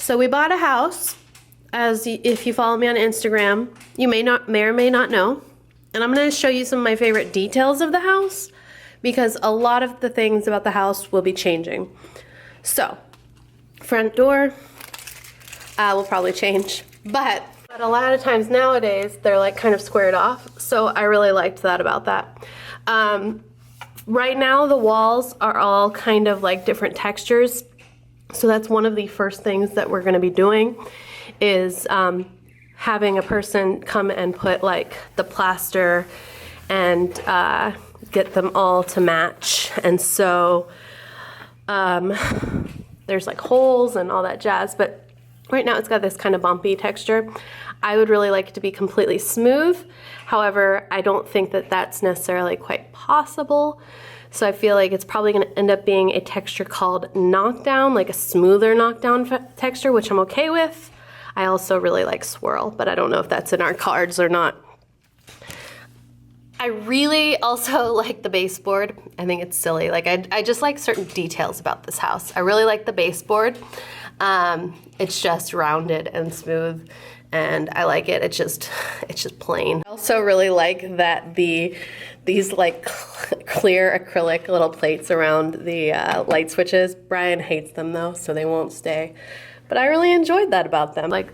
So we bought a house, if you follow me on Instagram, you may or may not know. And I'm going to show you some of my favorite details of the house because a lot of the things about the house will be changing. So, front door will probably change, but a lot of times nowadays they're like kind of squared off. So I really liked that about that. Right now the walls are all kind of like different textures. So that's one of the first things that we're going to be doing is having a person come and put like the plaster and get them all to match. And so there's like holes and all that jazz, but right now it's got this kind of bumpy texture. I would really like it to be completely smooth. However, I don't think that that's necessarily quite possible. So I feel like it's probably going to end up being a texture called knockdown, like a smoother knockdown texture, which I'm okay with. I also really like swirl, but I don't know if that's in our cards or not. I really also like the baseboard. I think it's silly. Like I just like certain details about this house. I really like the baseboard. It's just rounded and smooth, and I like it. It's just plain. I also really like that these like clear acrylic little plates around the light switches. Brian hates them though, so they won't stay. But I really enjoyed that about them. Like,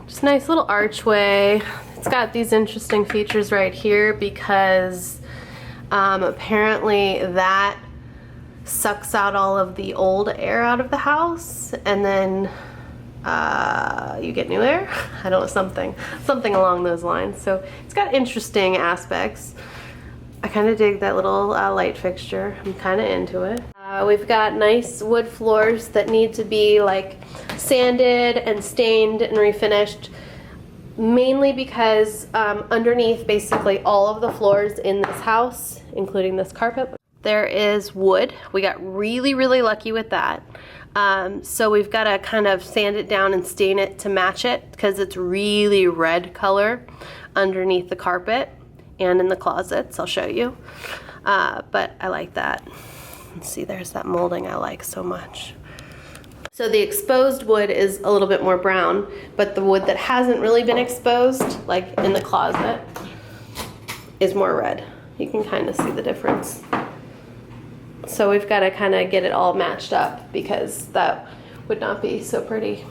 just a nice little archway. It's got these interesting features right here because apparently that sucks out all of the old air out of the house, and then you get new air. I don't know, something along those lines. So it's got interesting aspects. I kind of dig that little light fixture. I'm kind of into it. We've got nice wood floors that need to be like sanded and stained and refinished, mainly because underneath basically all of the floors in this house, including this carpet, there is wood. We got really, really lucky with that. So we've got to kind of sand it down and stain it to match it because it's really red color underneath the carpet and in the closets. I'll show you. But I like that. Let's see, there's that molding I like so much. So the exposed wood is a little bit more brown, but the wood that hasn't really been exposed, like in the closet, is more red. You can kind of see the difference. So we've got to kind of get it all matched up because that would not be so pretty.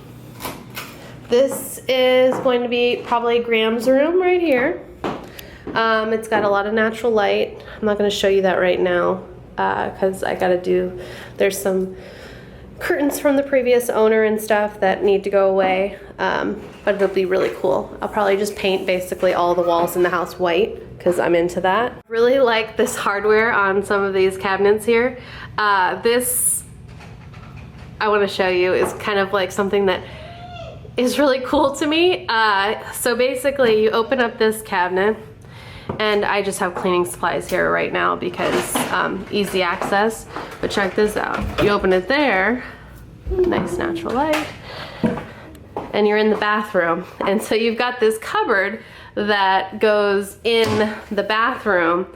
This is going to be probably Graham's room right here. It's got a lot of natural light. I'm not going to show you that right now because I got to do, there's some curtains from the previous owner and stuff that need to go away, but it'll be really cool. I'll probably just paint basically all the walls in the house white because I'm into that. Really like this hardware on some of these cabinets here. This, I want to show you, is kind of like something that is really cool to me. So basically you open up this cabinet, and I just have cleaning supplies here right now because easy access, but check this out. You open it there, nice natural light, and you're in the bathroom. And so you've got this cupboard that goes in the bathroom.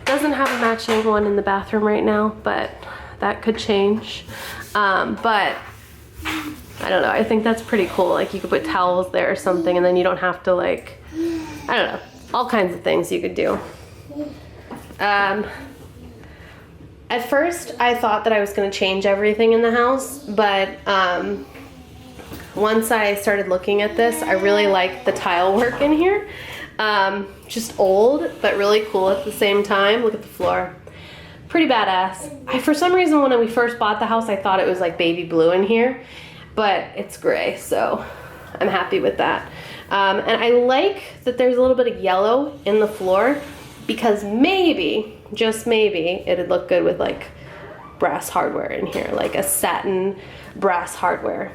It doesn't have a matching one in the bathroom right now, but that could change. But I don't know, I think that's pretty cool. Like you could put towels there or something, and then you don't have to like, I don't know, all kinds of things you could do. At first I thought that I was going to change everything in the house, but once I started looking at this, I really like the tile work in here. Just old, but really cool at the same time. Look at the floor. Pretty badass. For some reason when we first bought the house, I thought it was like baby blue in here, but it's gray, so I'm happy with that. And I like that there's a little bit of yellow in the floor because maybe, just maybe, it'd look good with like brass hardware in here, like a satin brass hardware.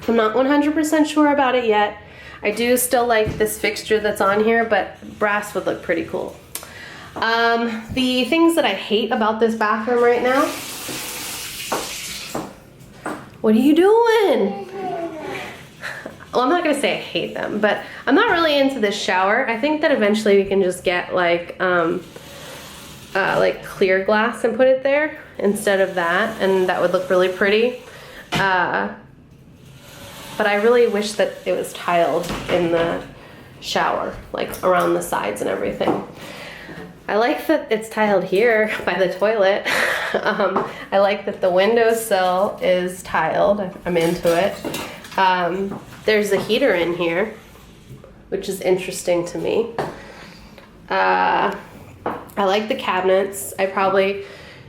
I'm not 100% sure about it yet. I do still like this fixture that's on here, but brass would look pretty cool. The things that I hate about this bathroom right now. What are you doing? Well, I'm not gonna say I hate them, but I'm not really into this shower. I think that eventually we can just get like clear glass and put it there instead of that, and that would look really pretty. but I really wish that it was tiled in the shower, like around the sides and everything. I like that it's tiled here by the toilet. I like that the windowsill is tiled. I'm into it. There's a heater in here, which is interesting to me. I like the cabinets. I probably,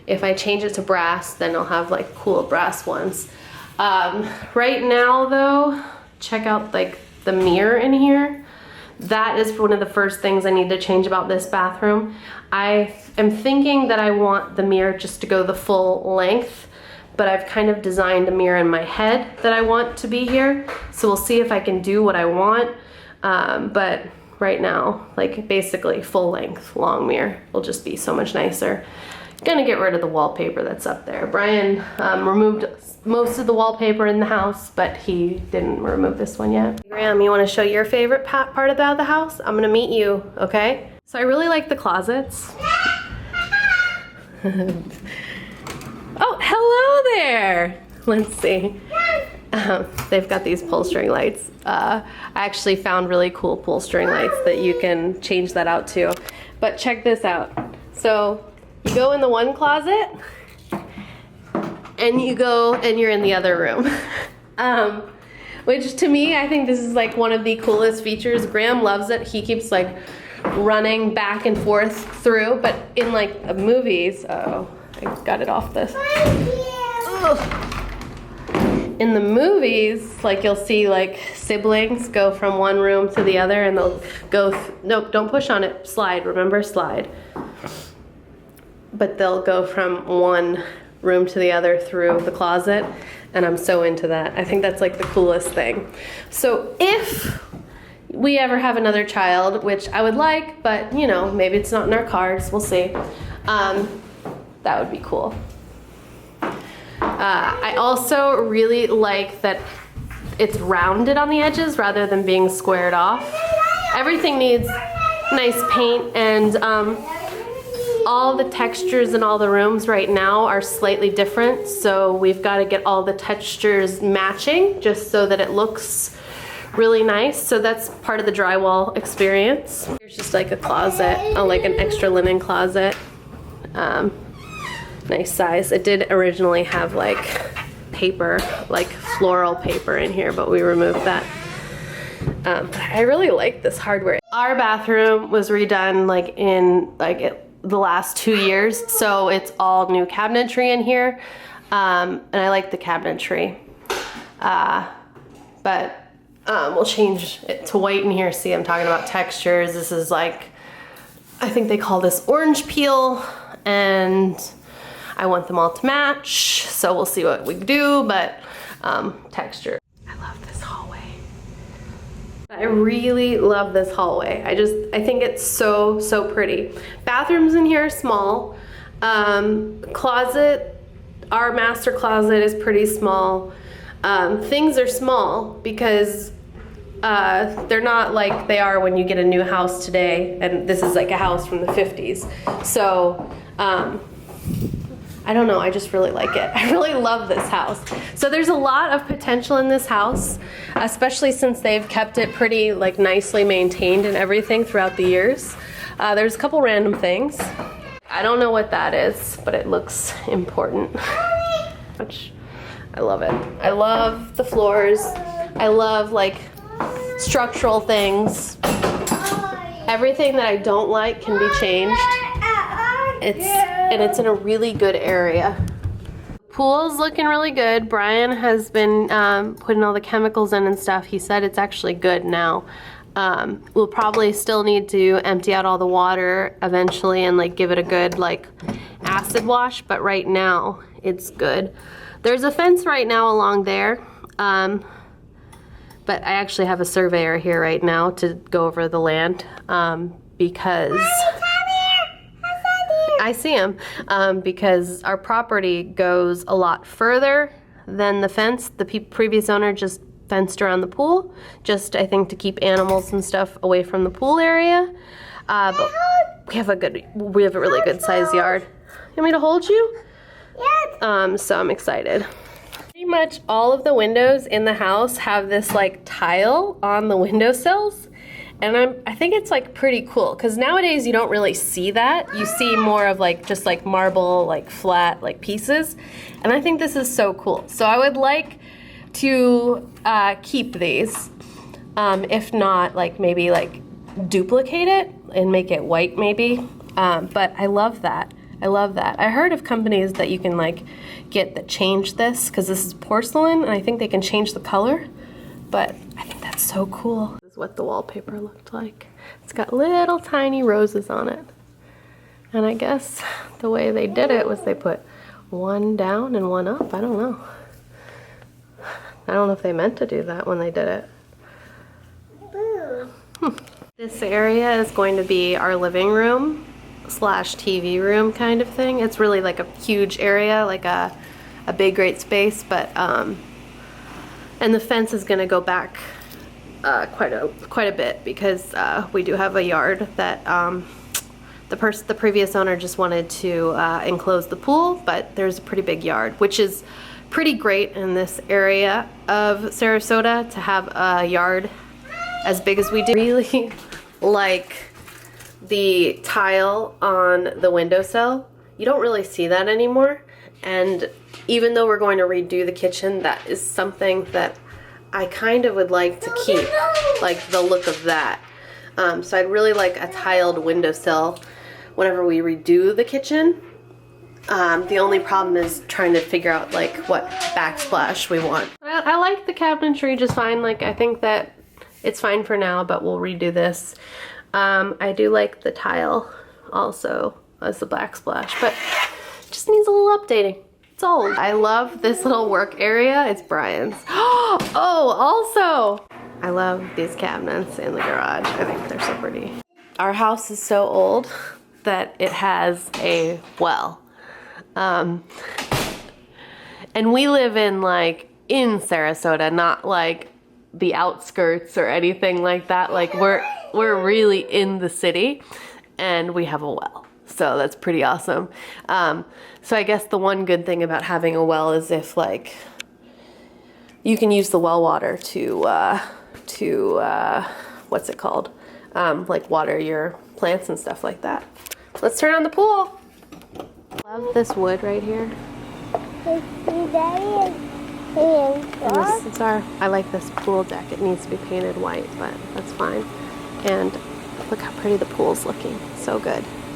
if I change it to brass, then I'll have like cool brass ones. Right now though, check out like the mirror in here. That is one of the first things I need to change about this bathroom. I am thinking that I want the mirror just to go the full length, but I've kind of designed a mirror in my head that I want to be here. So we'll see if I can do what I want. But right now, like basically full length, long mirror will just be so much nicer. Gonna get rid of the wallpaper that's up there. Brian removed most of the wallpaper in the house, but he didn't remove this one yet. Graham, you wanna show your favorite part about the house? I'm gonna meet you, okay? So I really like the closets. Oh, hello there. Let's see. They've got these pull string lights. I actually found really cool pull string lights that you can change that out to. But check this out. So you go in the one closet and you go and you're in the other room. Which to me, I think this is like one of the coolest features. Graham loves it. He keeps like running back and forth through, but in like movies, oh, I got it off this. In the movies, like you'll see like siblings go from one room to the other and they'll go, nope, don't push on it, slide, remember, slide. But they'll go from one room to the other through the closet, and I'm so into that. I think that's like the coolest thing. So if we ever have another child, which I would like, but you know, maybe it's not in our cards, we'll see. That would be cool. I also really like that it's rounded on the edges rather than being squared off. Everything needs nice paint, and all the textures in all the rooms right now are slightly different, so we've got to get all the textures matching just so that it looks really nice. So that's part of the drywall experience. Here's just like a closet, like an extra linen closet. Nice size. It did originally have like paper, like floral paper in here, but we removed that. I really like this hardware. Our bathroom was redone like in the last 2 years, so it's all new cabinetry in here, and I like the cabinetry. But we'll change it to white in here. See, I'm talking about textures. This is like, I think they call this orange peel, and I want them all to match, so we'll see what we do, but texture. I love this hallway. I really love this hallway. I think it's so, so pretty. Bathrooms in here are small. Closet, our master closet is pretty small. Things are small because they're not like they are when you get a new house today, and this is like a house from the 50s. So, I don't know, I just really like it. I really love this house. So there's a lot of potential in this house, especially since they've kept it pretty like nicely maintained and everything throughout the years. There's a couple random things. I don't know what that is, but it looks important. I love it. I love the floors. I love like structural things. Everything that I don't like can be changed. It's in a really good area. Pool's looking really good. Brian has been putting all the chemicals in and stuff. He said it's actually good now. We'll probably still need to empty out all the water eventually and like give it a good like acid wash, but right now it's good. There's a fence right now along there, but I actually have a surveyor here right now to go over the land because I see him, because our property goes a lot further than the fence. The previous owner just fenced around the pool, just I think to keep animals and stuff away from the pool area. But we have a really good sized yard. You want me to hold you? Yes. So I'm excited. much all of the windows in the house have this like tile on the windowsills. And I think it's like pretty cool because nowadays you don't really see that. You see more of like just like marble, like flat like pieces. And I think this is so cool. So I would like to keep these. If not, like maybe like duplicate it and make it white maybe. But I love that. I love that. I heard of companies that you can like get that change this because this is porcelain and I think they can change the color. But I think that's so cool. This is what the wallpaper looked like. It's got little tiny roses on it. And I guess the way they did it was they put one down and one up. I don't know. I don't know if they meant to do that when they did it. This area is going to be our living room slash TV room kind of thing. It's really like a huge area, like a big great space, but and the fence is going to go back quite a bit because we do have a yard that the previous owner just wanted to enclose the pool, but there's a pretty big yard, which is pretty great in this area of Sarasota to have a yard as big as we do. Really like the tile on the windowsill. You don't really see that anymore, and even though we're going to redo the kitchen, that is something that I kind of would like to keep, like the look of that. So I'd really like a tiled windowsill whenever we redo the kitchen. The only problem is trying to figure out like what backsplash we want. I like the cabinetry just fine. Like I think that it's fine for now, but we'll redo this. I do like the tile also as the backsplash, but it just needs a little updating. It's old. I love this little work area. It's Brian's. Oh, also, I love these cabinets in the garage. I think they're so pretty. Our house is so old that it has a well. And we live in Sarasota, not like the outskirts or anything like that. Like we're really in the city and we have a well. So that's pretty awesome. So I guess the one good thing about having a well is if like you can use the well water to what's it called? Like water your plants and stuff like that. Let's turn on the pool. Love this wood right here. And this is I like this pool deck. It needs to be painted white, but that's fine. And look how pretty the pool's looking. So good.